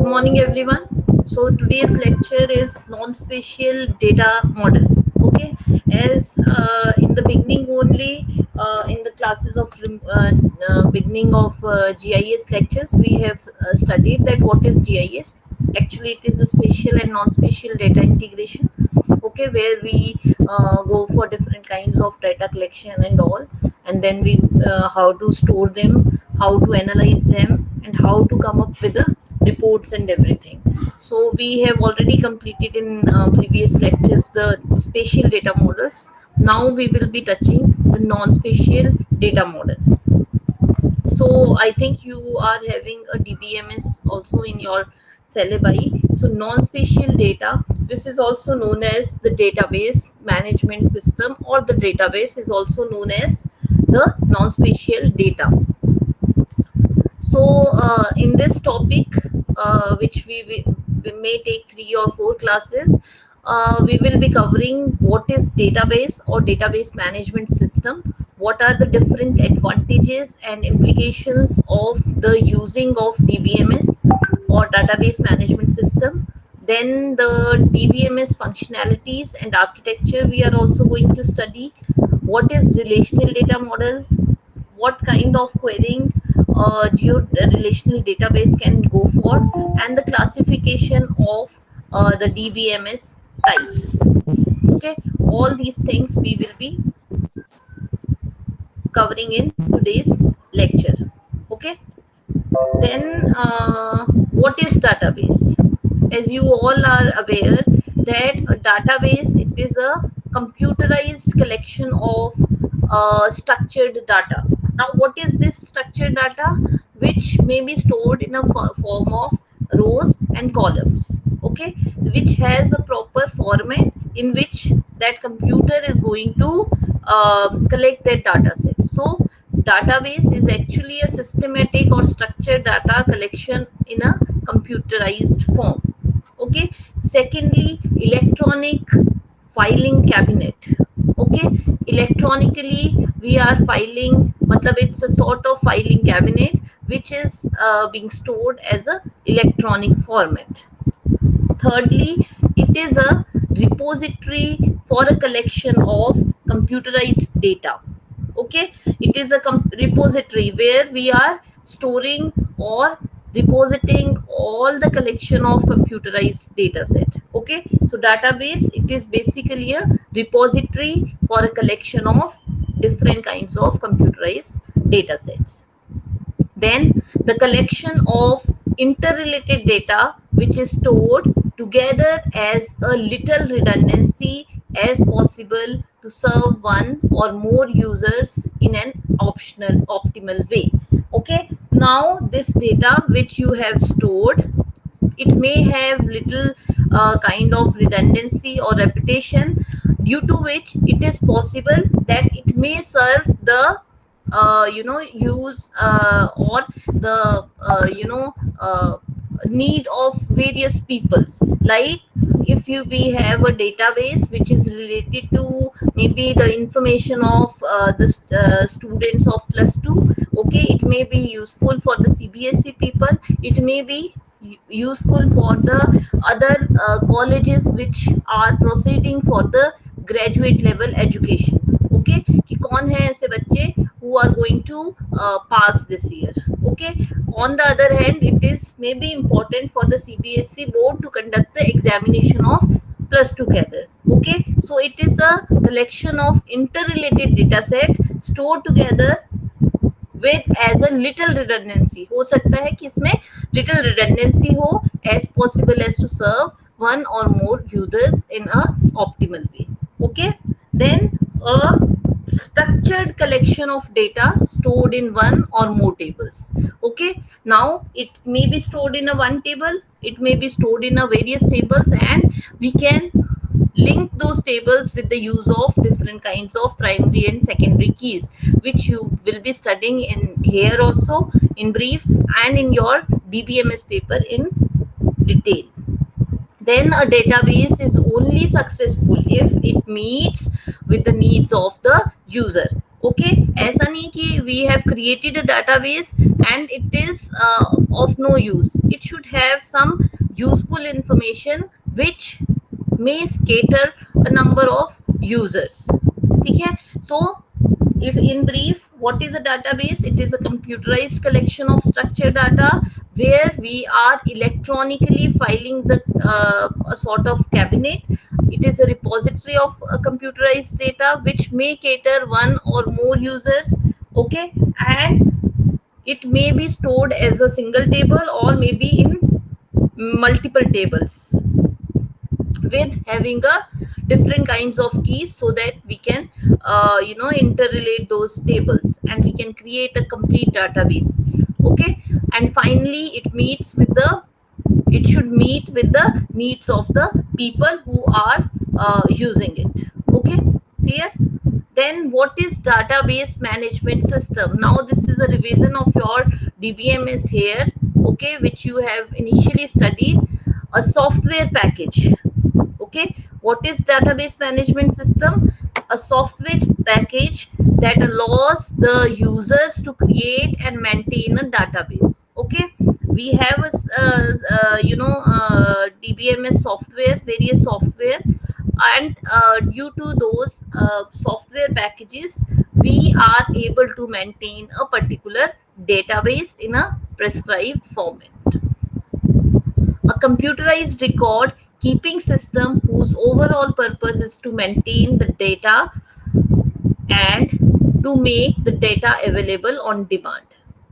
morning, everyone. So today's lecture is non-spatial data model. Okay, as in the beginning only, in the classes of beginning of GIS lectures, we have studied that what is GIS. Actually, it is a spatial and non-spatial data integration. Okay, where we go for different kinds of data collection and all, and then we how to store them, how to analyze them, and how to come up with the reports and everything. So we have already completed in previous lectures the spatial data models. Now we will be touching the non-spatial data model. So I think you are having a DBMS also in your syllabi. So non-spatial data, this is also known as the database management system, or the database is also known as the non-spatial data. So in this topic, which we may take 3 or 4 classes, we will be covering what is database or database management system, what are the different advantages and implications of the using of DBMS or database management system. Then the DBMS functionalities and architecture we are also going to study. What is relational data model? What kind of querying your relational database can go for, and the classification of the DBMS types. Okay, all these things we will be covering in today's lecture. Okay, then what is database? As you all are aware that a database, it is a computerized collection of structured data. Now what is this structured data? Which may be stored in a form of rows and columns, okay, which has a proper format in which that computer is going to collect that data set. So database is actually a systematic or structured data collection in a computerized form. Okay, secondly, electronic filing cabinet. Okay, electronically we are filing, matlab it's a sort of filing cabinet which is being stored as a electronic format. Thirdly, it is a repository for a collection of computerized data. Okay, it is a repository where we are storing or repositing all the collection of computerized data set. Okay, so database, it is basically a repository for a collection of different kinds of computerized data sets. Then the collection of interrelated data which is stored together as a little redundancy as possible to serve one or more users in an optimal way. Okay, now this data which you have stored, it may have little kind of redundancy or repetition, due to which it is possible that it may serve the use or the need of various peoples. Like if we have a database which is related to maybe the information of the students of +2, okay, it may be useful for the CBSE people, it may be useful for the other colleges which are proceeding for the graduate level education. Okay, कि कौन है ऐसे बच्चे who are going to pass this year. Okay, on the other hand, it is maybe important for the CBSE board to conduct the examination of +2 cadre. Okay, so it is a collection of interrelated data set stored together with as a little redundancy. हो सकता है कि इसमें little redundancy हो, as possible as to serve one or more users in a optimal way. Okay, then a structured collection of data stored in one or more tables. Okay, now it may be stored in a one table, it may be stored in a various tables, and we can link those tables with the use of different kinds of primary and secondary keys, which you will be studying in here also in brief and in your DBMS paper in detail. Then a database is only successful if it meets with the needs of the user. Okay, ऐसा नहीं कि we have created a database and it is of no use. It should have some useful information which may cater a number of users. ठीक है? So if in brief, what is a database? It is a computerized collection of structured data where we are electronically filing the a sort of cabinet. It is a repository of computerized data which may cater one or more users. Okay, and it may be stored as a single table or maybe in multiple tables with having a different kinds of keys so that we can interrelate those tables and we can create a complete database. Okay, and finally it should meet with the needs of the people who are using it. Okay, clear? Then what is database management system? Now this is a revision of your DBMS here, okay, which you have initially studied. A software package. Okay, what is database management system? A software package that allows the users to create and maintain a database. Okay, we have DBMS software, various software, and due to those software packages we are able to maintain a particular database in a prescribed format. A computerized record keeping system whose overall purpose is to maintain the data and to make the data available on demand.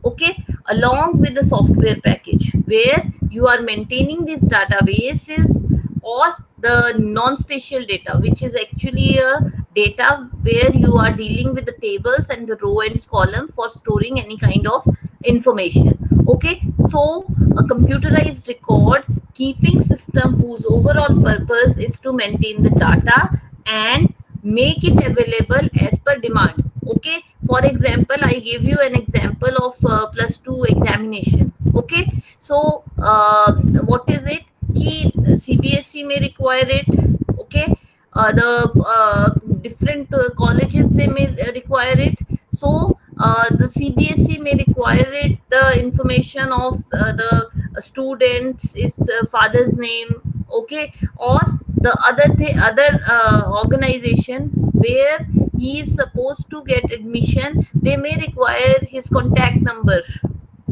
Okay, along with the software package where you are maintaining these databases or the non-spatial data, which is actually a data where you are dealing with the tables and the row and column for storing any kind of information. Okay, so a computerized record keeping system whose overall purpose is to maintain the data and make it available as per demand. Okay, for example, I give you an example of plus 2 examination. Okay, so what is it कि CBSE may require it. Okay, the different colleges they may require it. So the CBSE may require it, the information of the students, its father's name. Okay, or the other organization where he is supposed to get admission, they may require his contact number.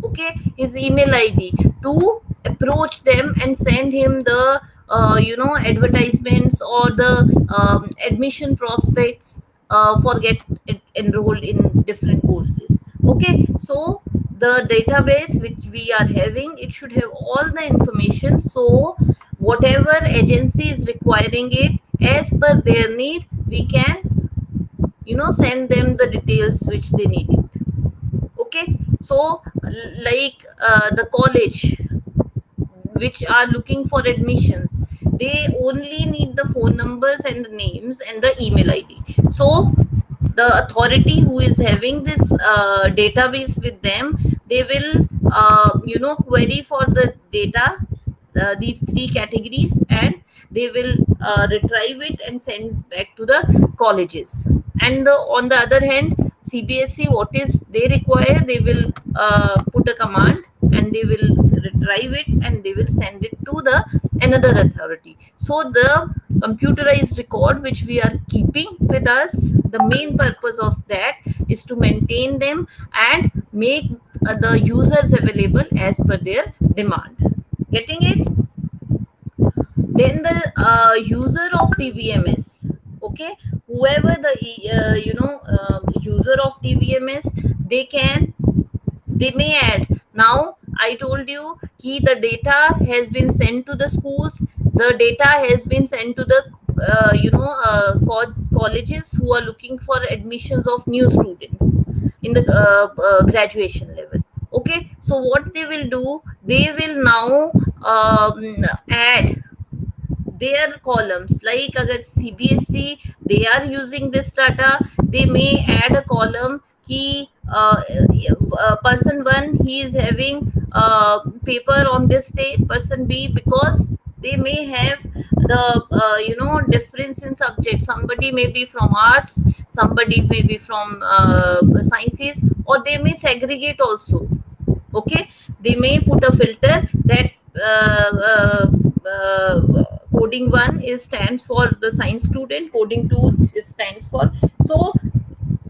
Okay, his email ID to approach them and send him the advertisements or the admission prospects for get enrolled in different courses. Okay, so the database which we are having, it should have all the information, so whatever agency is requiring it as per their need, we can send them the details which they need it. Okay, so like the college which are looking for admissions, they only need the phone numbers and the names and the email ID. So the authority who is having this database with them, they will query for the data, these three categories, and they will retrieve it and send back to the colleges. And on the other hand, CBSE, what is they require, they will put a command and they will retrieve it and they will send it to the another authority. So the computerized record which we are keeping with us, the main purpose of that is to maintain them and make the users available as per their demand. Getting it? Then the user of DBMS. Okay, whoever the user of DBMS, they may add. Now I told you key the data has been sent to the schools, the data has been sent to the colleges who are looking for admissions of new students in the graduation level. Okay, so what they will do, they will now add their columns. Like agar CBSE they are using this data, they may add a column ki person 1 he is having paper on this day, person B, because they may have the difference in subject. Somebody may be from arts, somebody may be from sciences, or they may segregate also. Okay, they may put a filter that coding 1 is stands for the science student, coding 2 is stands for. So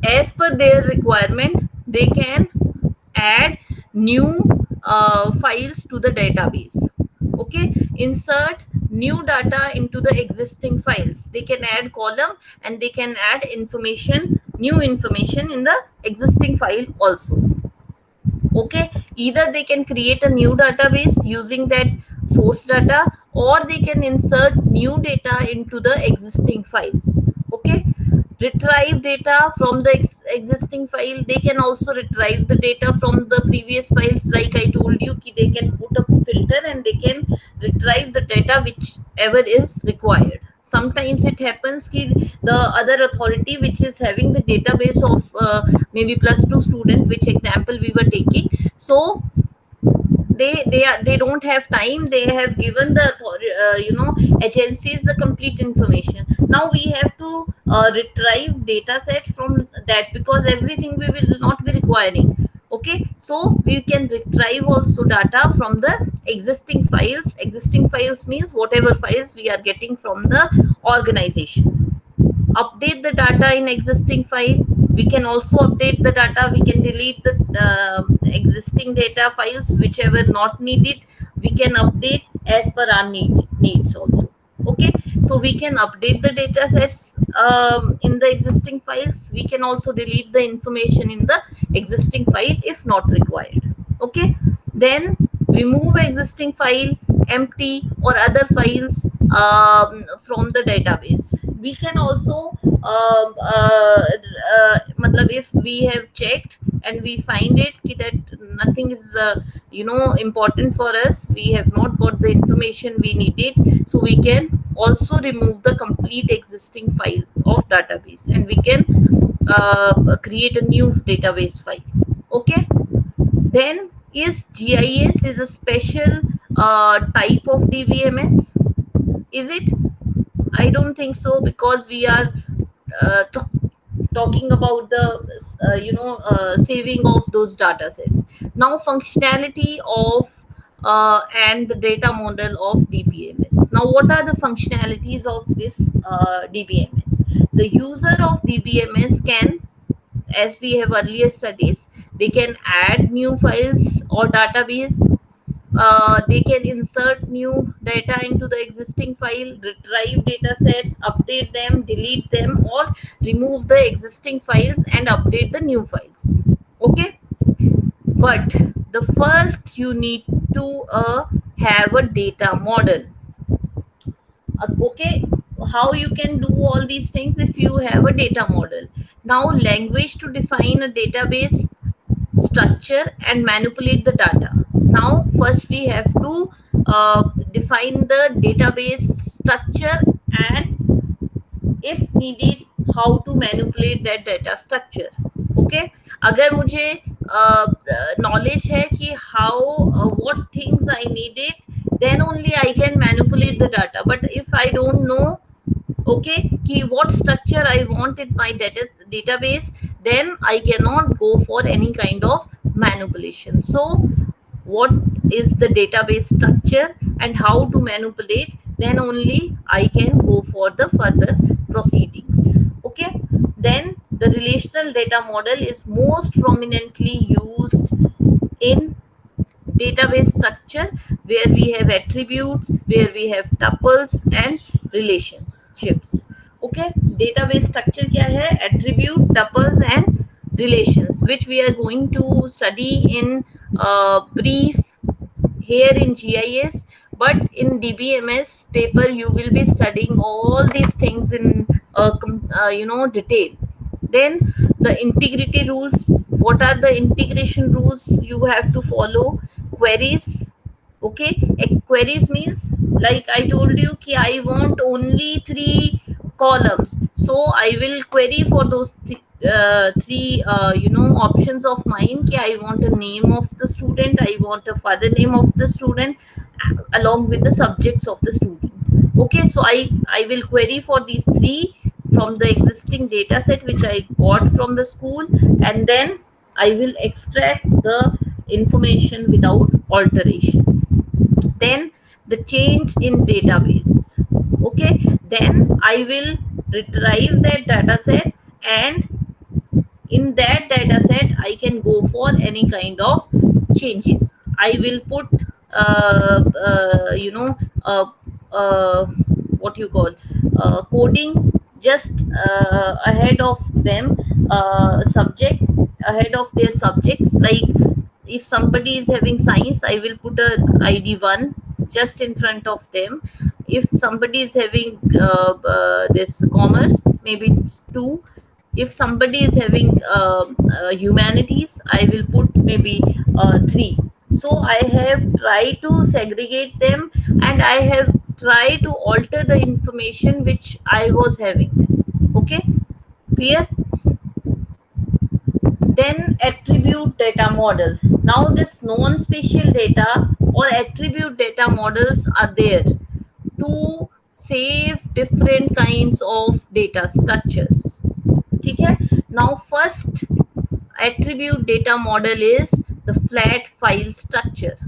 as per their requirement, they can add new files to the database. Okay, insert new data into the existing files. They can add column and they can add information, new information in the existing file also. Okay, either they can create a new database using that source data, or they can insert new data into the existing files. Okay, retrieve data from the existing file. They can also retrieve the data from the previous files. Like I told you ki they can put a filter and they can retrieve the data whichever is required. Sometimes it happens ki the other authority which is having the database of maybe +2 student, which example we were taking, so they don't have time. They have given the agencies the complete information. Now we have to retrieve data set from that, because everything we will not be requiring. Okay, so we can retrieve also data from the existing files. Existing files means whatever files we are getting from the organizations. Update the data in existing file. We can also update the data. We can delete the existing data files whichever not needed. We can update as per our needs also. Okay, so we can update the data sets in the existing files. We can also delete the information in the existing file if not required. Okay, then remove existing file, empty or other files from the database. We can also if we have checked and we find it that nothing is important for us, we have not got the information we needed, so we can also remove the complete existing file of database and we can create a new database file. Okay, then is GIS is a special type of DBMS? Is it? I don't think so, because we are talking about the saving of those data sets. Now functionality of and the data model of DBMS. Now what are the functionalities of this DBMS? The user of DBMS can, as we have earlier studied, they can add new files or database. They can insert new data into the existing file, retrieve data sets, update them, delete them, or remove the existing files and update the new files. Okay, but the first you need to have a data model. Okay, how you can do all these things if you have a data model? Now language to define a database structure and manipulate the data. Now first we have to define the database structure and if needed how to manipulate that data structure. Okay, अगर मुझे knowledge है कि how what things I needed, then only I can manipulate the data. But if I don't know, okay, ki what structure I want in my database, then I cannot go for any kind of manipulation. So what is the database structure and how to manipulate, then only I can go for the further proceedings. Okay, then the relational data model is most prominently used in database structure, where we have attributes, where we have tuples and relationships. Okay, database structure kya hai? Attribute, tuples and relations, which we are going to study in brief here in GIS, but in DBMS paper you will be studying all these things in detail. Then the integrity rules. What are the integration rules you have to follow? Queries. Okay, queries means, like I told you ki I want only 3 columns, so I will query for those three options of mine ki I want a name of the student, I want a father name of the student along with the subjects of the student. Okay, so I will query for these 3 from the existing data set which I got from the school, and then I will extract the information without alteration. Then the change in database. Okay, then I will retrieve that data set, and in that data set I can go for any kind of changes. I will put you know uh, uh, what you call coding just ahead of them, subject ahead of their subjects. Like if somebody is having science, I will put a id 1 just in front of them. If somebody is having this commerce, maybe it's 2. If somebody is having humanities, I will put maybe 3. So I have tried to segregate them, and I have tried to alter the information which I was having. Okay, clear? Then attribute data models. Now this non-spatial data or attribute data models are there to save different kinds of data structures. Okay? Now first attribute data model is the flat file structure.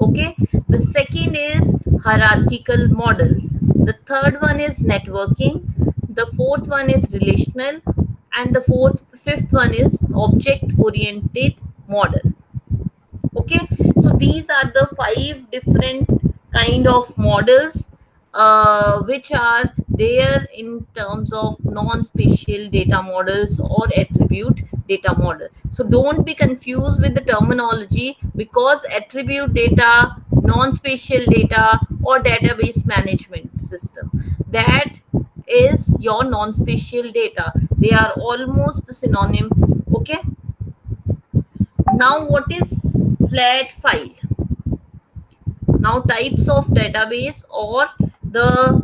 Okay, the second is hierarchical model, the third one is networking, the fourth one is relational, and the fifth one is object oriented model. Okay, so these are the 5 different kind of models which are there in terms of non-spatial data models or attribute data model. So don't be confused with the terminology, because attribute data, non-spatial data, or database management system, that is your non-spatial data. They are almost the synonym. Okay, now what is flat file? Now types of database or the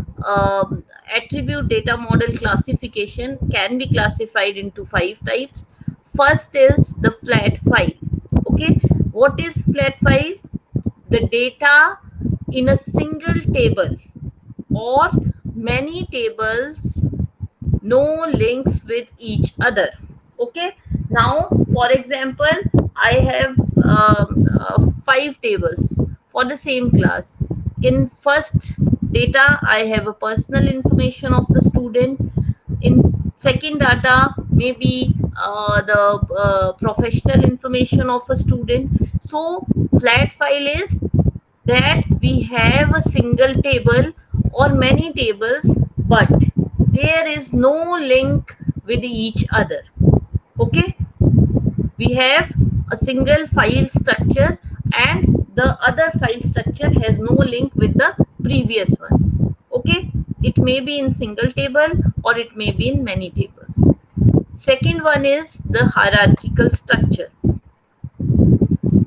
attribute data model classification can be classified into 5 types. First is the flat file. Okay, what is flat file? The data in a single table or many tables, no links with each other. Okay, now for example, I have 5 tables for the same class. In first data I have a personal information of the student. In second data, maybe the professional information of a student. So flat file is that we have a single table or many tables, but there is no link with each other. Okay, we have a single file structure and the other file structure has no link with the previous one. Okay, it may be in single table or it may be in many tables. Second one is the hierarchical structure.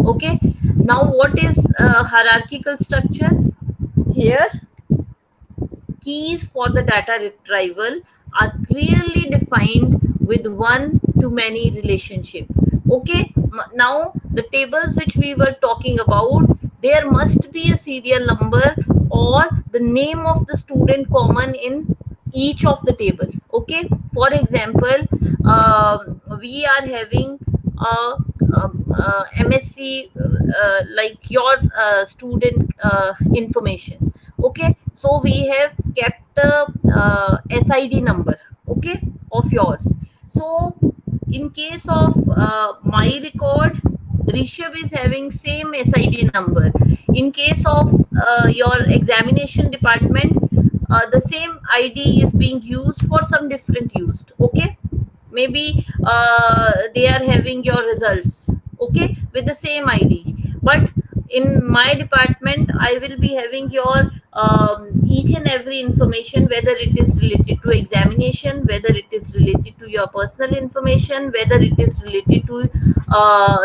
Okay, now what is hierarchical structure? Here keys for the data retrieval are clearly defined with one to many relationship. Okay, now the tables which we were talking about, there must be a serial number or the name of the student common in each of the table. Okay, for example, we are having a, MSc, like your student information. Okay, so we have kept a SID number, okay, of yours. So in case of my record, Rishabh is having same SID number. In case of your examination department, the same ID is being used for some different used. Okay, maybe they are having your results, okay, with the same ID, but in my department I will be having your each and every information, whether it is related to examination, whether it is related to your personal information, whether it is related to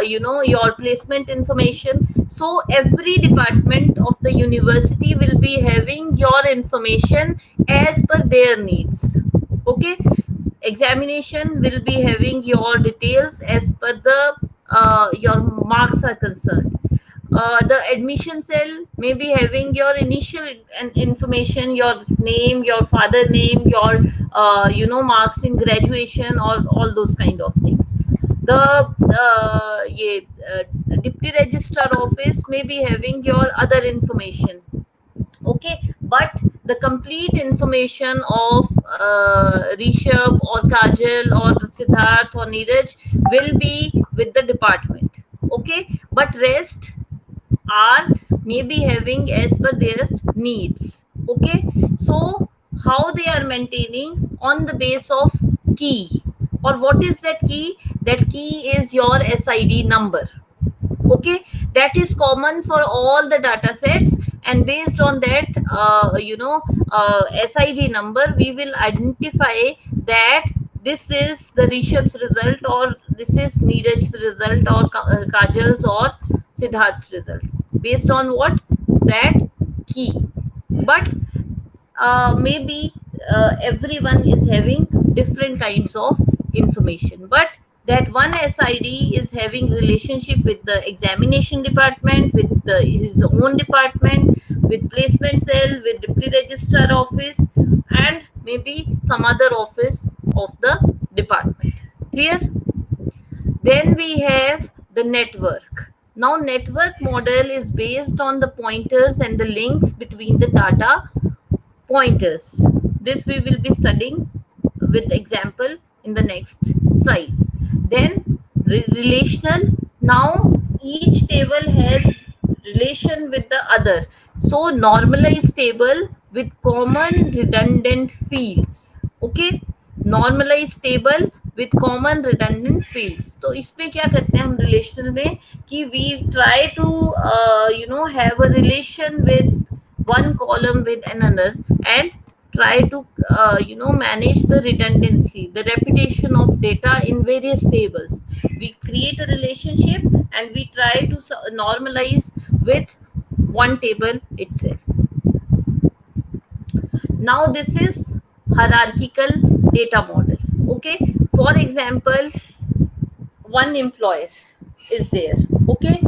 your placement information. So every department of the university will be having your information as per their needs. Okay, examination will be having your details as per the your marks are concerned. The admission cell may be having your initial information, your name, your father name, your marks in graduation, or all those kind of things. The deputy registrar office may be having your other information. Okay, but the complete information of Rishabh or Kajal or Siddharth or Neeraj will be with the department. Okay, but rest are maybe having as per their needs. Okay, so how they are maintaining on the base of key, or what is that key? That key is your SID number. Okay, that is common for all the data sets, and based on that SID number, we will identify that this is the Rishabh's result, or this is Neeraj's result, or Kajal's or Siddharth's result, based on what? That key. But maybe everyone is having different kinds of information, but that one SID is having relationship with the examination department, with his own department, with placement cell, with deputy registrar office, and maybe some other office of the department. Clear? Then we have the network. Now network model is based on the pointers and the links between the data pointers. This we will be studying with example in the next slides. Then relational. Now each table has relation with the other. So normalized table with common redundant fields. Okay, normalized table with common redundant fields. तो इसमें क्या करते हैं हम relational में कि we try to have a relation with one column with another, and try to manage the redundancy, the repetition of data in various tables. We create a relationship and we try to normalize with one table itself. Now this is hierarchical data model. Okay, for example, one employer is there. Okay,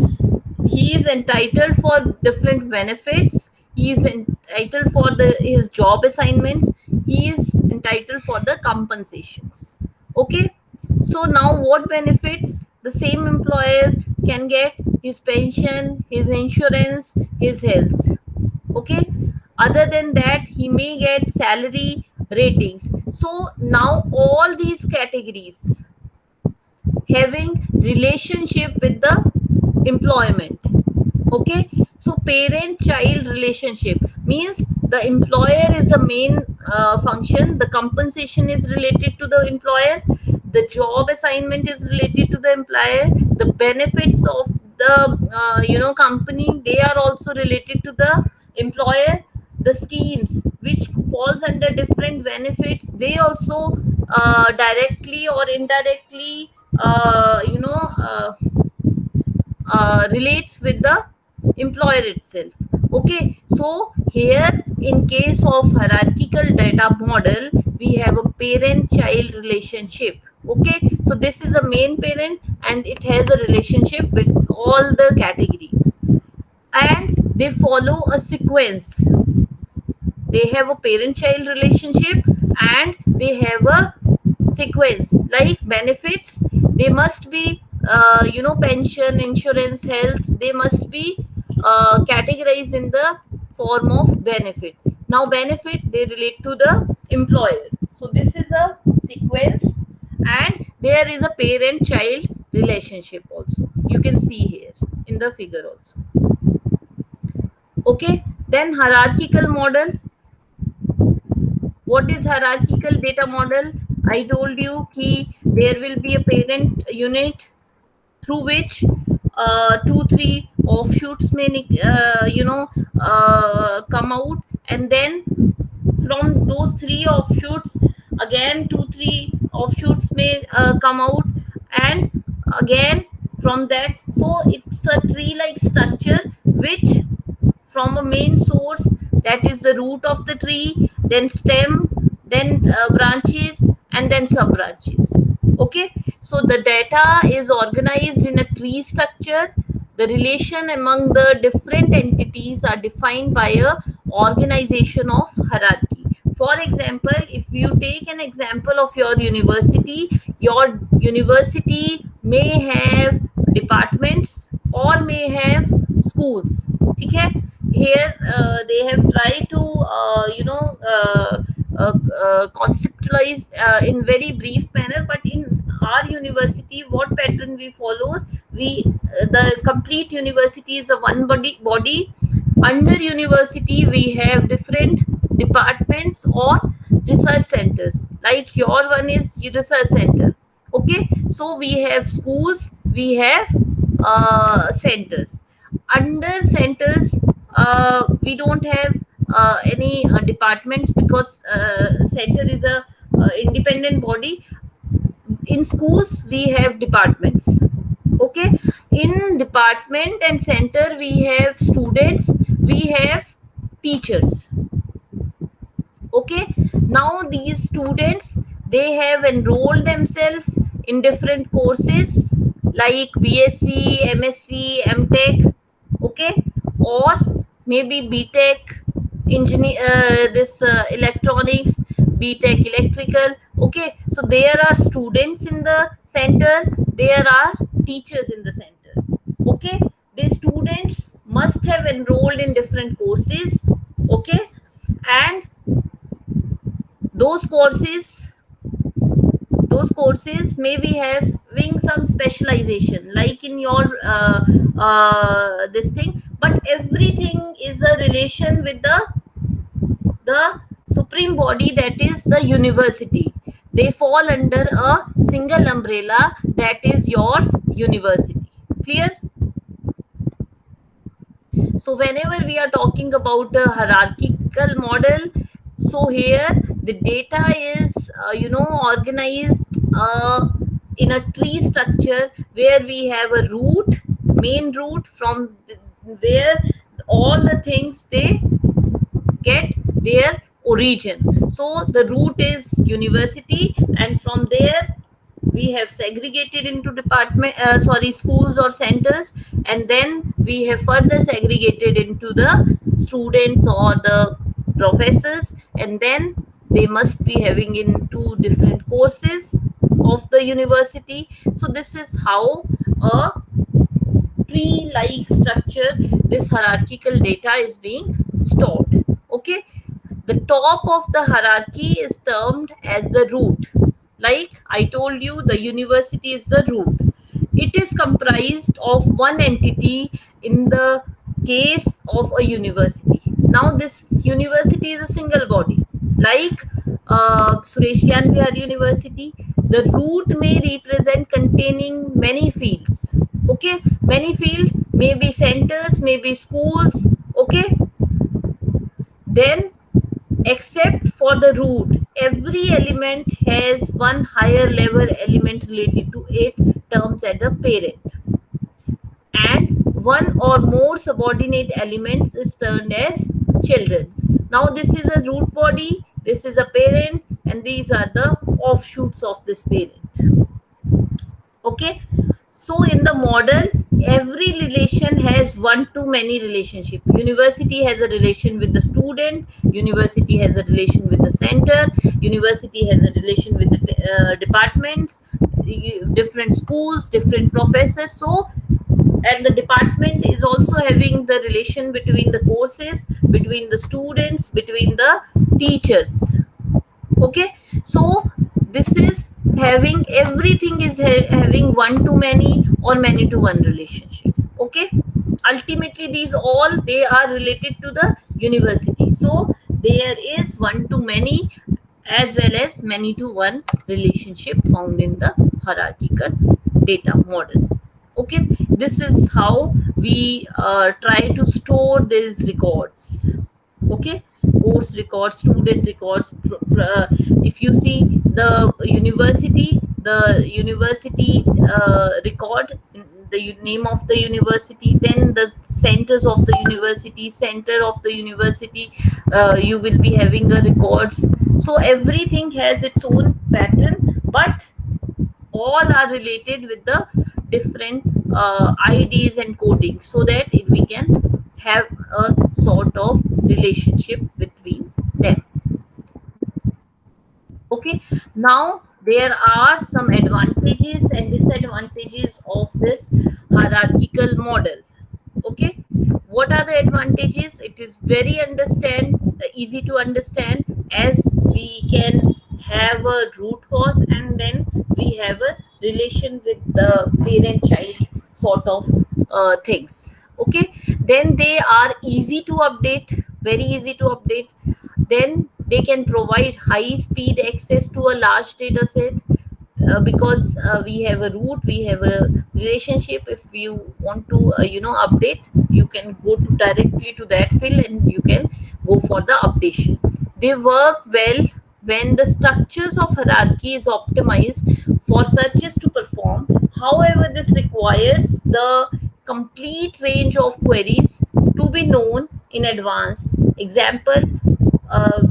he is entitled for different benefits, he is entitled for his job assignments, he is entitled for the compensations. Okay, so now what benefits the same employer can get? His pension, his insurance, his health. Okay, other than that he may get salary, ratings. So now all these categories having relationship with the employment. Okay, so parent child relationship means the employer is the main function, the compensation is related to the employer, the job assignment is related to the employer, the benefits of the company, they are also related to the employer, the schemes which falls under different benefits, they also directly or indirectly relates with the employer itself. Okay, so here in case of hierarchical data model, we have a parent child relationship. Okay, so this is a main parent and it has a relationship with all the categories, and they follow a sequence. They have a parent child relationship and they have a sequence. Like benefits, they must be pension, insurance, health, they must be categorized in the form of benefit. Now benefit, they relate to the employer, so this is a sequence, and there is a parent child relationship also, you can see here in the figure also. Okay, then hierarchical model. What is hierarchical data model? I told you कि there will be a parent unit through which 2-3 offshoots may come out, and then from those 3 offshoots again 2-3 offshoots may come out, and again from that. So it's a tree like structure which from a main source, that is the root of the tree, then stem, then branches, and then sub branches. Okay, so the data is organized in a tree structure The relation among the different entities are defined by a organization of hierarchy. For example, if you take an example of your university may have departments or may have schools. Okay? Here they have tried to conceptualize in very brief manner, but in our university what pattern we follows, we the complete university is a one body. Under university we have different departments or research centers, like your one is research center. Okay, so we have schools, we have centers. Under centers we don't have any departments, because center is a independent body. In schools we have departments. Okay, in department and center we have students, we have teachers. Okay, now these students, they have enrolled themselves in different courses like BSc, MSc, MTech. Okay, or maybe BTech, engineer, this electronics, BTech electrical. Okay, so there are students in the center, there are teachers in the center. Okay, the students must have enrolled in different courses. Okay, and those courses may be having some specialization, like in your this thing, but everything is a relation with the supreme body, that is the university. They fall under a single umbrella, that is your university. Clear? So whenever we are talking about a hierarchical model, so here the data is organized in a tree structure, where we have a root, main root, from where all the things they get their origin. So the root is university, and from there we have segregated into schools or centers, and then we have further segregated into the students or the professors, and then they must be having in two different courses of the university. So this is how a tree like structure, this hierarchical data is being stored. Okay, the top of the hierarchy is termed as the root. Like I told you, the university is the root. It is comprised of one entity in the case of a university. Now this university is a single body, like Suresh Gyan Vihar University. The root may represent containing many fields. Okay, many fields, maybe centers, maybe schools. Okay, then except for the root, every element has one higher level element related to it, terms as the parent, and one or more subordinate elements is termed as children's. Now this is a root body, this is a parent, and these are the offshoots of this parent. Okay, so in the model, every relation has one to many relationship. University has a relation with the student, university has a relation with the center, university has a relation with the departments, different schools, different professors. So and the department is also having the relation between the courses, between the students, between the teachers. Okay, so this is having, everything is having one to many or many to one relationship. Okay, ultimately these all, they are related to the university. So there is one to many as well as many to one relationship found in the hierarchical data model. Okay, this is how we try to store these records. Okay, course records, student records. If you see the university record, the name of the university, then the centers of the university, center of the university, you will be having the records. So everything has its own pattern, but all are related with the different IDs and coding, so that we can have a sort of relationship between them. Okay, now there are some advantages and disadvantages of this hierarchical model. Okay, what are the advantages? It is very easy to understand, as we can have a root cause and then we have a relation with the parent child sort of things. Okay, then they are easy to update, very easy to update. Then they can provide high speed access to a large data set, because we have a root, we have a relationship. If you want to update, you can go to directly to that field and you can go for the updation. They work well when the structures of hierarchy is optimized for searches to perform. However, this requires the complete range of queries to be known in advance. Example,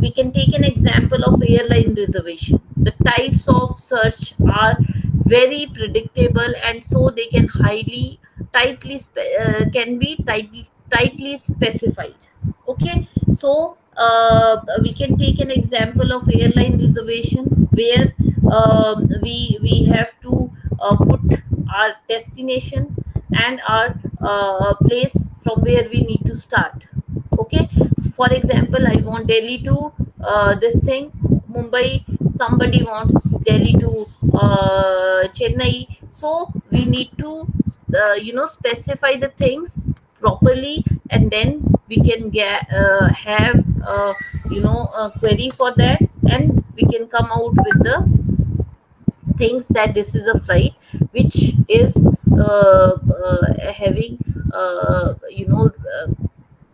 we can take an example of airline reservation. The types of search are very predictable, and so they can can be tightly specified. Okay, so we can take an example of airline reservation, where we have to put our destination and our place from where we need to start. Okay, so for example, I want Delhi to this thing Mumbai, somebody wants Delhi to Chennai. So we need to specify the things properly, and then we can get have a query for that, and we can come out with the things that this is a flight which is having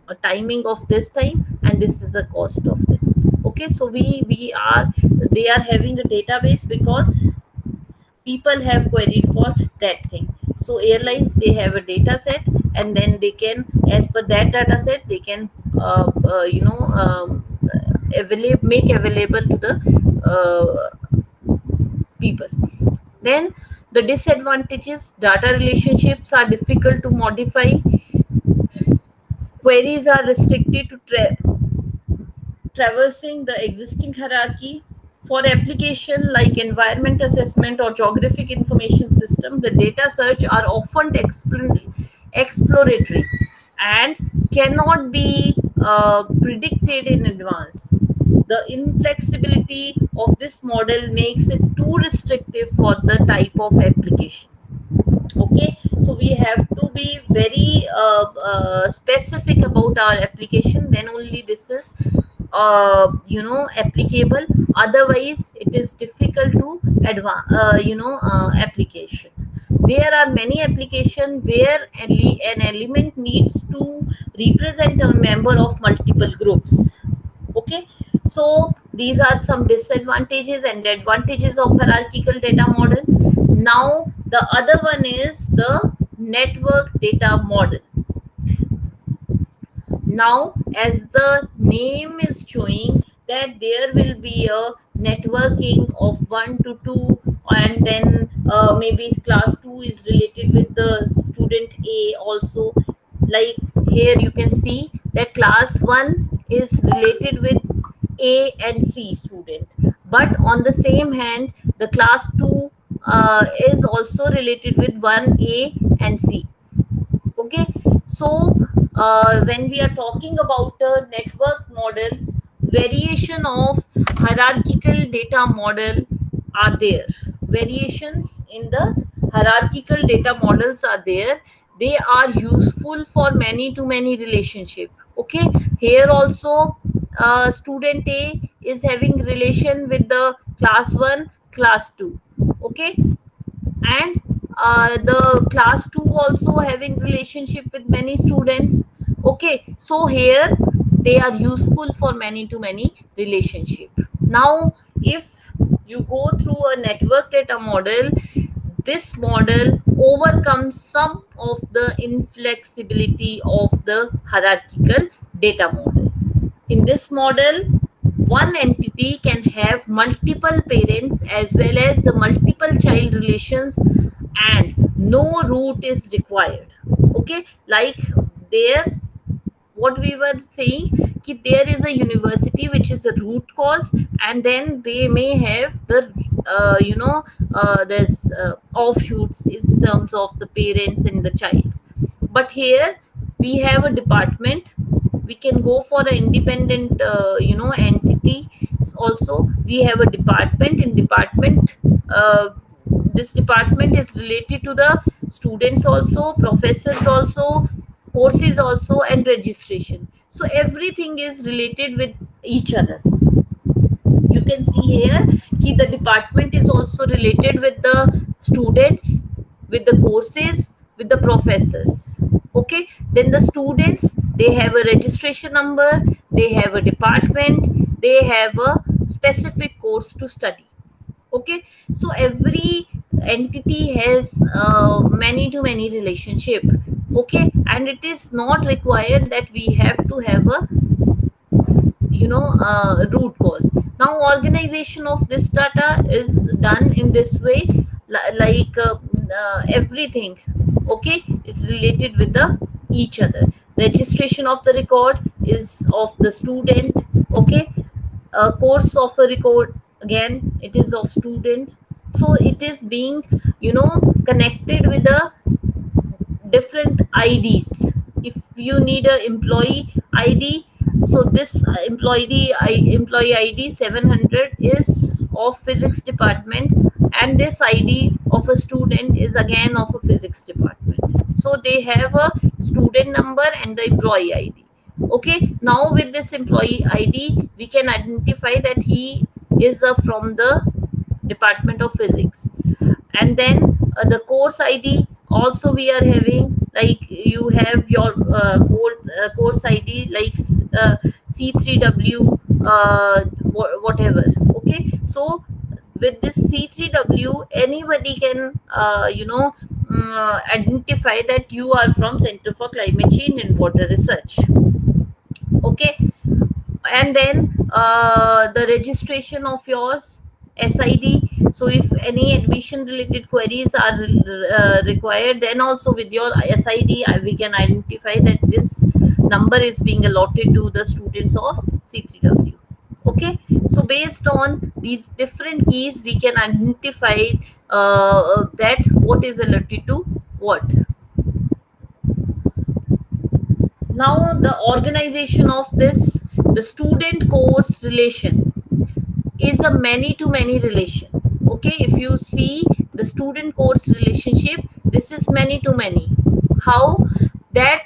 a timing of this time, and this is the cost of this. Okay, so we are they are having a database because people have queried for that thing. So airlines, they have a data set, and then they can, as per that data set, they can make available to the people. Then the disadvantages: data relationships are difficult to modify, queries are restricted to traversing the existing hierarchy. For application like environment assessment or geographic information system, the data search are often exploratory and cannot be predicted in advance. The inflexibility of this model makes it too restrictive for the type of application. Okay, so we have to be very specific about our application, then only this is applicable. Otherwise it is difficult to application. There are many applications where an element needs to represent a member of multiple groups. Okay, so these are some disadvantages and advantages of hierarchical data model. Now the other one is the network data model. Now, as the name is showing, that there will be a networking of 1 to 2, and then maybe class 2 is related with the student A also. Like here you can see that class 1 is related with A and C student, but on the same hand the class 2 is also related with 1A and C. Okay, so when we are talking about a network model, variation of hierarchical data model are there. Variations in the hierarchical data models are there. They are useful for many to many relationship. Okay, here also student A is having relation with the class 1, class 2. Okay, and the class 2 also having relationship with many students. Okay, so here they are useful for many to many relationship. Now if you go through a network data model, this model overcomes some of the inflexibility of the hierarchical data model. In this model, one entity can have multiple parents as well as the multiple child relations, and no root is required. Okay, like there, what we were saying, कि there is a university which is a root cause, and then they may have the there's offshoots in terms of the parents and the childs. But here we have a department. We can go for an independent entity. Also we have a department. In department, this department is related to the students also, professors also, courses also, and registration. So everything is related with each other. You can see here ki the department is also related with the students, with the courses, with the professors. Okay, then the students, they have a registration number, they have a department, they have a specific course to study. Okay, so every entity has many to many relationship. Okay, and it is not required that we have to have a root cause. Now organization of this data is done in this way, like everything, okay, is related with the each other. Registration of the record is of the student. Okay, course of a record, again it is of student. So it is being connected with the different IDs. If you need a employee ID, so this employee ID 700 is of physics department, and this ID of a student is again of a physics department. So they have a student number and the employee ID. Okay, now with this employee ID, we can identify that he is from the department of physics. And then the course ID also we are having, like you have your course ID, like C3W, whatever. Okay, so with this C3W, anybody can identify that you are from Center for Climate Change and Water Research. Okay, and then the registration of yours, SID. So if any admission related queries are required, then also with your SID we can identify that this number is being allotted to the students of C3W. Okay, so based on these different keys we can identify that what is allotted to what. Now the organization of this, the student course relation is a many to many relation. Okay, if you see the student course relationship, this is many to many. How? That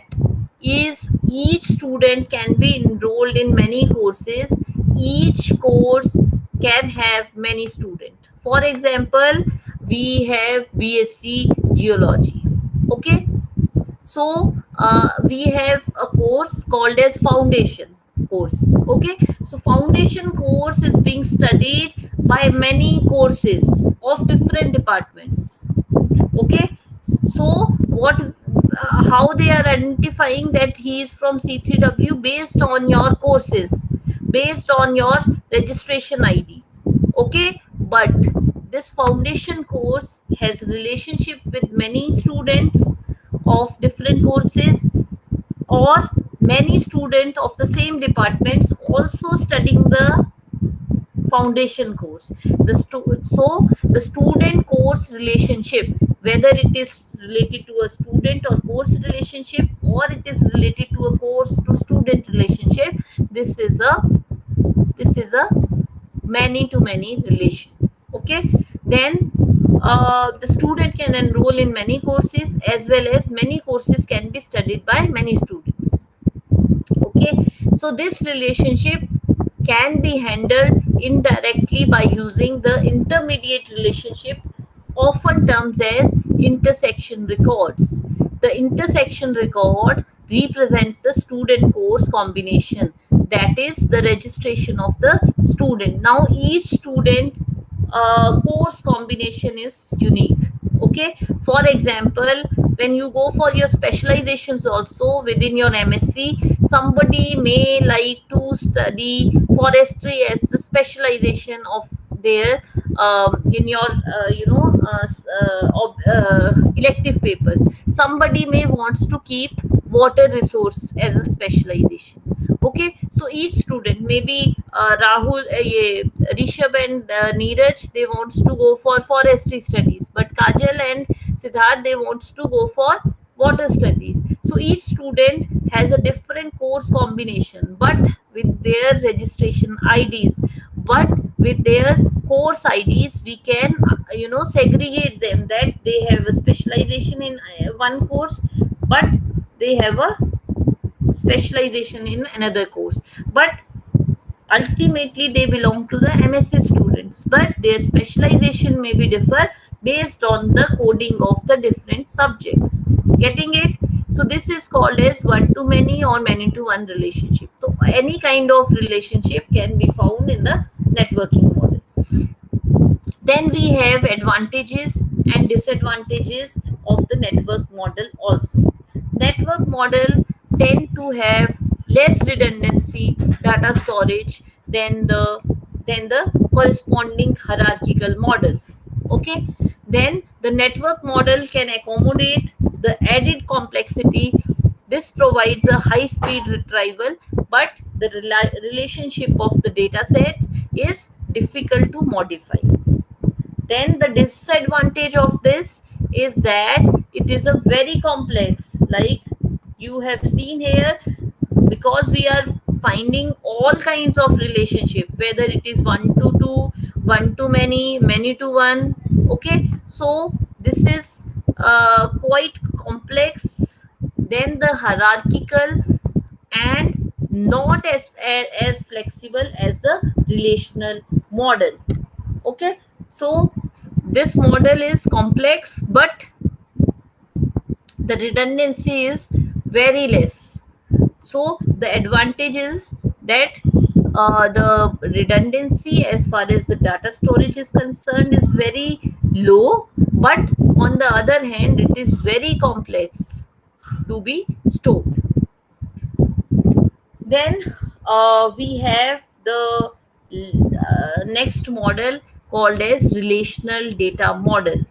is, each student can be enrolled in many courses. Each course can have many students. For example, we have BSc Geology. Okay, so we have a course called as foundation course. Okay, so foundation course is being studied by many courses of different departments. Okay, so what how they are identifying that he is from C3W? Based on your courses, based on your registration ID. Okay, but this foundation course has relationship with many students of different courses, or many students of the same departments also studying the foundation course. So the student course relationship, whether it is related to a student or course relationship, or it is related to a course to student relationship, this is a many to many relation. Okay, then the student can enroll in many courses, as well as many courses can be studied by many students. Okay, so this relationship can be handled indirectly by using the intermediate relationship, often termed as intersection records. The intersection record represents the student course combination, that is the registration of the student. Now each student course combination is unique. Okay, for example, when you go for your specializations also within your MSc, somebody may like to study forestry as the specialization of there in your elective papers. Somebody may wants to keep water resource as a specialization. Okay, so each student, maybe Rahul, Rishabh and Neeraj, they wants to go for forestry studies, but Kajal and Siddharth, they wants to go for water studies. So each student has a different course combination, but with their registration IDs, but with their course IDs, we can segregate them, that they have a specialization in one course, but they have a specialization in another course. But ultimately they belong to the MSc students, but their specialization may be differ based on the coding of the different subjects. Getting it? So this is called as one to many or many to one relationship. So any kind of relationship can be found in the networking model. Then we have advantages and disadvantages of the network model also. Network model tend to have less redundancy, data storage than the corresponding hierarchical model. Okay, then the network model can accommodate the added complexity. This provides a high speed retrieval, but the relationship of the data set is difficult to modify. Then the disadvantage of this is that it is a very complex, like you have seen here, because we are finding all kinds of relationship, whether it is one to two, one to many, many to one. Okay, so this is quite complex. Then the hierarchical and not as flexible as the relational model. Okay, so this model is complex, but the redundancy is very less. So the advantage is that the redundancy as far as the data storage is concerned is very low, but on the other hand it is very complex to be stored. Then we have the next model called as relational data model.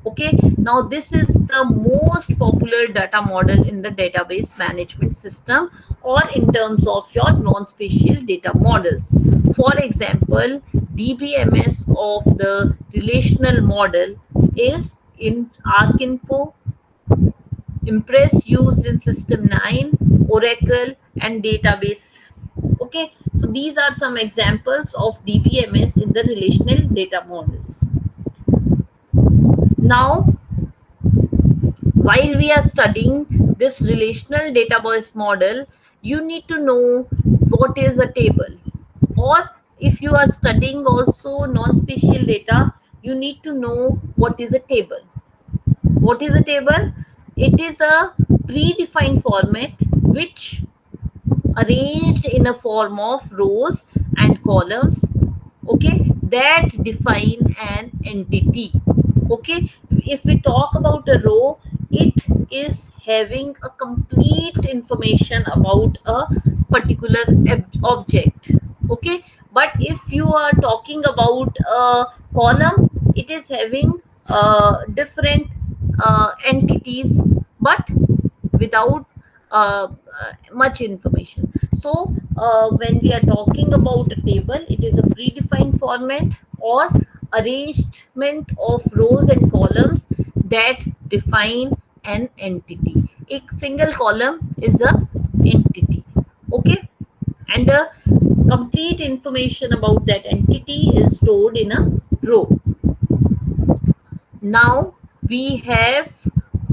Okay, now this is the most popular data model in the database management system, or in terms of your non-spatial data models. For example, DBMS of the relational model is in ArcInfo, Impress used in System 9, Oracle, and database. Okay, so these are some examples of DBMS in the relational data models. Now, while we are studying this relational database model, you need to know what is a table. Or if you are studying also non-spatial data, you need to know what is a table. What is a table? It is a predefined format which arranged in a form of rows and columns, okay, that define an entity. Okay, if we talk about a row, it is having a complete information about a particular object. Okay, but if you are talking about a column, it is having different entities, but without much information. So when we are talking about a table, it is a predefined format or arrangement of rows and columns that define an entity. A single column is a entity. Okay, and the complete information about that entity is stored in a row. Now we have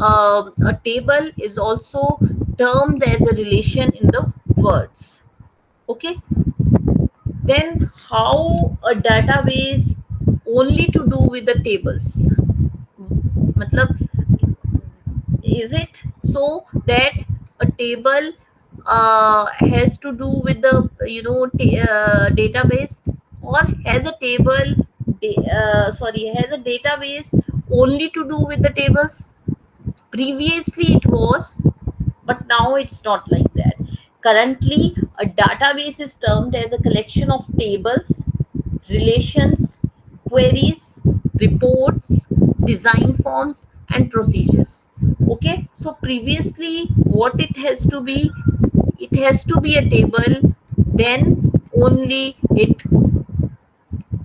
a table is also termed as a relation in the words. Okay, then how a database only to do with the tables? Matlab, is it so that a table has to do with the database, or has a table has a database only to do with the tables? Previously it was, but now it's not like that. Currently, a database is termed as a collection of tables, relations, queries, reports, design forms, and procedures. Okay, so previously what it has to be a table, then only it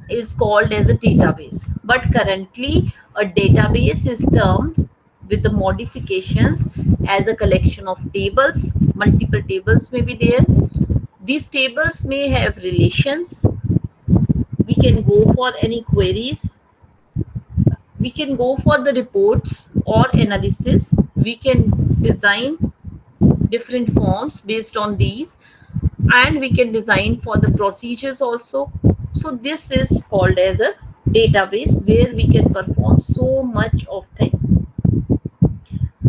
is called as a database. But currently, a database is termed with the modifications as a collection of tables. Multiple tables may be there. These tables may have relations. We can go for any queries. We can go for the reports or analysis. We can design different forms based on these, and we can design for the procedures also. So this is called as a database where we can perform so much of things.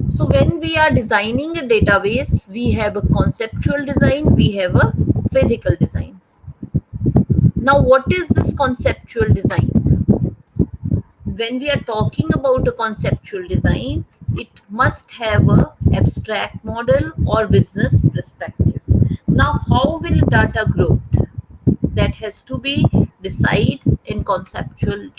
So when we are designing a database, we have a conceptual design, we have a physical design. Now what is this conceptual design? When we are talking about a conceptual design, it must have a abstract model or business perspective. Now how will data grouped? That has to be decided in conceptual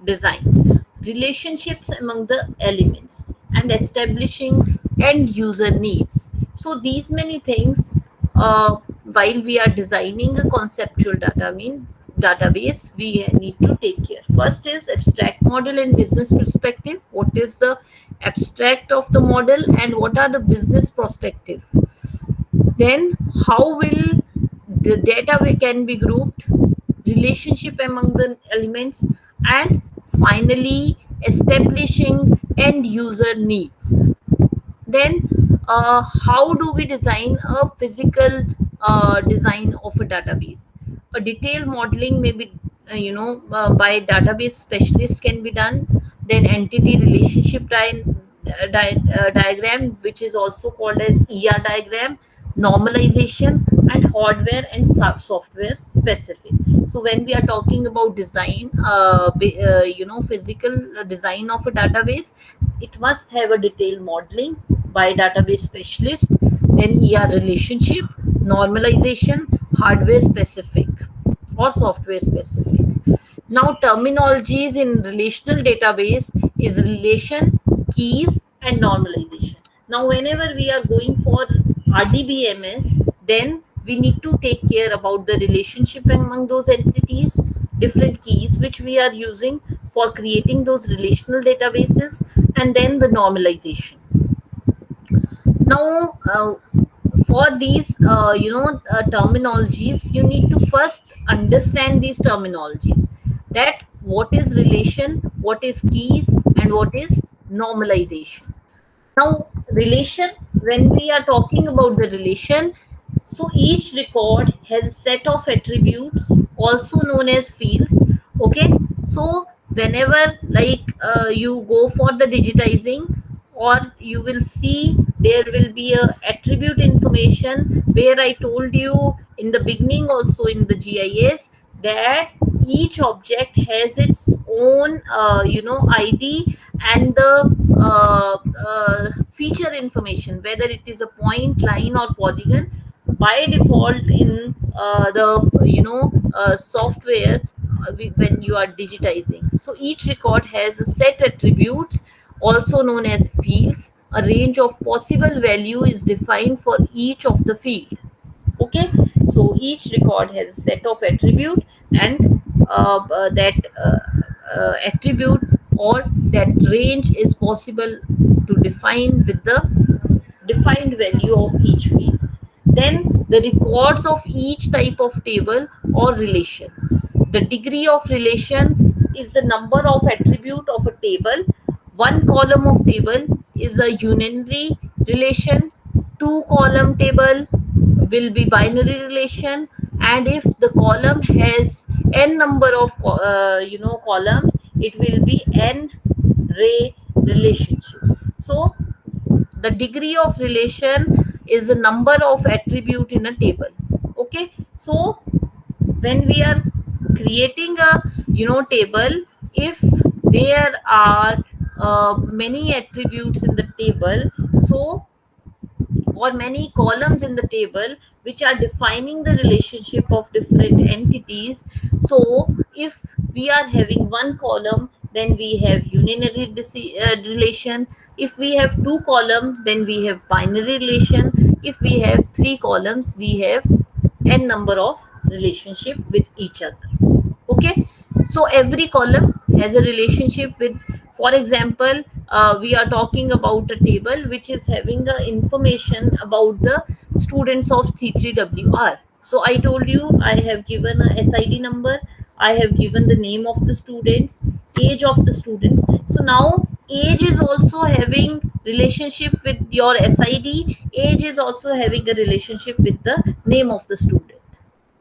design. Relationships among the elements and establishing end user needs. So these many things, while we are designing a conceptual database, we need to take care. First is abstract model and business perspective. What is the abstract of the model and what are the business perspective? Then how will the data can be grouped, relationship among the elements, and finally establishing end user needs. Then how do we design a physical design of a database? A detailed modeling may be by database specialist can be done. Then entity relationship diagram, which is also called as ER diagram, normalization, and hardware and software specific. So when we are talking about design, physical design of a database, it must have a detailed modeling by database specialist, then ER relationship, normalization, hardware specific or software specific. Now terminologies in relational database is relation, keys, and normalization. Now whenever we are going for RDBMS, then we need to take care about the relationship among those entities, different keys which we are using for creating those relational databases, and then the normalization. Now for these terminologies, you need to first understand these terminologies, that what is relation, what is keys, and what is normalization. Now relation, when we are talking about the relation, so each record has a set of attributes also known as fields. Okay, so whenever you go for the digitizing, or you will see there will be a attribute information, where I told you in the beginning also in the GIS that each object has its own ID and the feature information, whether it is a point, line, or polygon. By default in the software, when you are digitizing, so each record has a set attributes also known as fields. A range of possible value is defined for each of the field. Okay, so each record has a set of attribute, and that attribute or that range is possible to define with the defined value of each field. Then the records of each type of table or relation. The degree of relation is the number of attribute of a table. One column of table is a unary relation. Two column table will be binary relation, and if the column has n number of columns, it will be n ray relationship. So the degree of relation is the number of attribute in a table. Okay, so when we are creating a table, if there are many attributes in the table, so or many columns in the table which are defining the relationship of different entities. So if we are having one column, then we have unary relation. If we have two columns, then we have binary relation. If we have three columns, we have n number of relationship with each other. Okay, so every column has a relationship with, for example, we are talking about a table which is having the information about the students of C3WR. So I told you I have given a SID number, I have given the name of the students, age of the students. So now age is also having relationship with your SID, age is also having a relationship with the name of the student.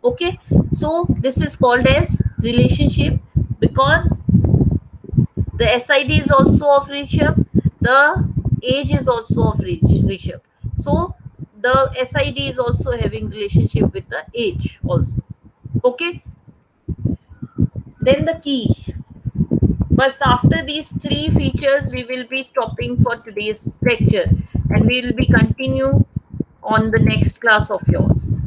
Okay, so this is called as relationship, because the SID is also of Rishabh, the age is also of Rishabh. So the SID is also having relationship with the age also. Okay, then the key. But after these three features, we will be stopping for today's lecture, and we will be continue on the next class of yours.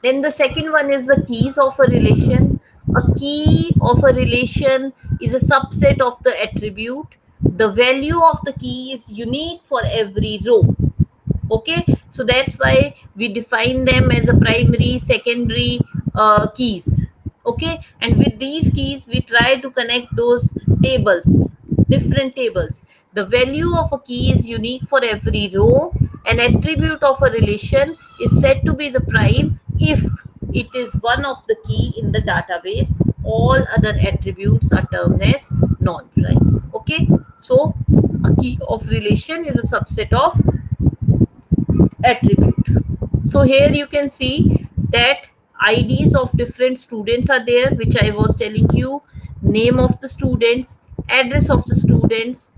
Then the second one is the keys of a relation. A key of a relation is a subset of the attribute. The value of the key is unique for every row. Okay, so that's why we define them as a primary, secondary keys. Okay, and with these keys we try to connect those tables, different tables. The value of a key is unique for every row. An attribute of a relation is said to be the prime if it is one of the key in the database. All other attributes are termed as non-prime. Okay, so a key of relation is a subset of attribute. So here you can see that IDs of different students are there, which I was telling you, name of the students, address of the students,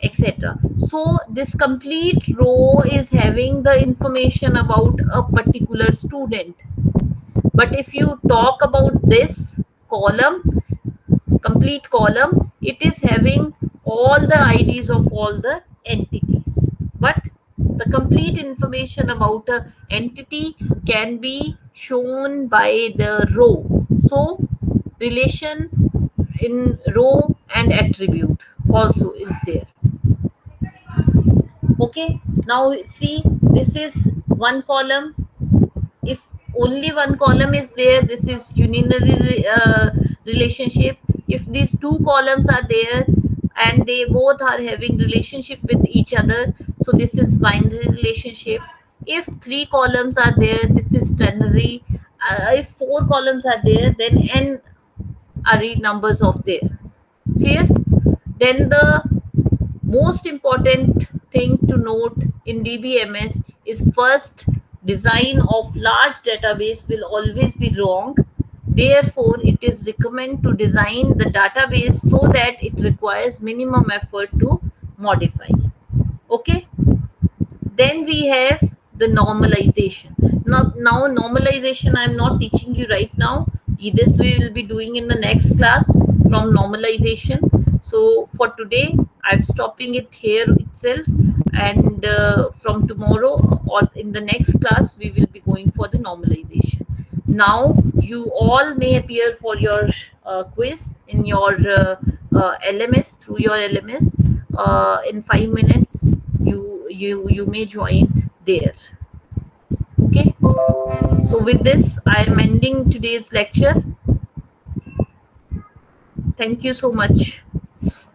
etc. So this complete row is having the information about a particular student. But if you talk about this column, complete column, it is having all the IDs of all the entities. But the complete information about a entity can be shown by the row. So relation in row and attribute also is there. Okay, now see, this is one column. If only one column is there, this is unary relationship. If these two columns are there and they both are having relationship with each other, so this is binary relationship. If three columns are there, this is ternary. If four columns are there, then n are numbers of there. Clear? Then the most important thing to note in DBMS is, first, design of large database will always be wrong. Therefore, it is recommended to design the database so that it requires minimum effort to modify. Okay. Then we have the normalization. Now normalization I am not teaching you right now. This we will be doing in the next class from normalization. So for today, I'm stopping it here itself, and from tomorrow or in the next class, we will be going for the normalization. Now you all may appear for your quiz in your LMS, through your LMS. In 5 minutes, you may join there. Okay, so with this I am ending today's lecture. Thank you so much.